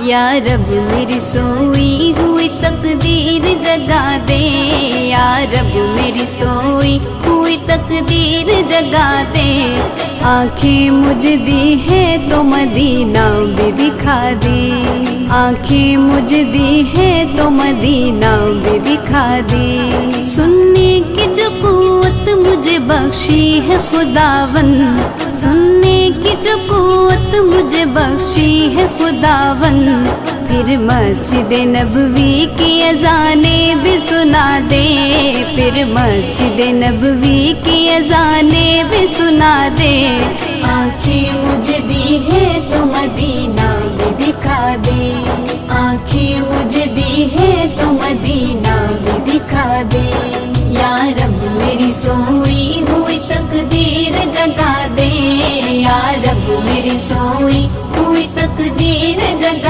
یا رب میری سوئی ہوئی تقدیر جگا دے، یا رب میری سوئی ہوئی تقدیر جگا دے، آنکھیں مجھے دی ہے تو مدینہ بھی دکھا دے، آنکھیں مجھے دی ہے تو مدینہ بھی دکھا دے، سننے کی جو قوت مجھے بخشی ہے خداوند، سننے کی جو قوت مجھے بخشی ہے خداوند، پھر مسجد نبوی کی اذانیں بھی سنا دے، پھر مسجد نبوی کی اذانیں بھی سنا دے، آنکھیں مجھے دی ہے تو مدینہ بھی دکھا دے، آنکھیں مجھے دی ہے تو مدینہ بھی دکھا دے، یا رب میری سوئی ہوئی تقدیر جگا دے، یا رب میری سوئی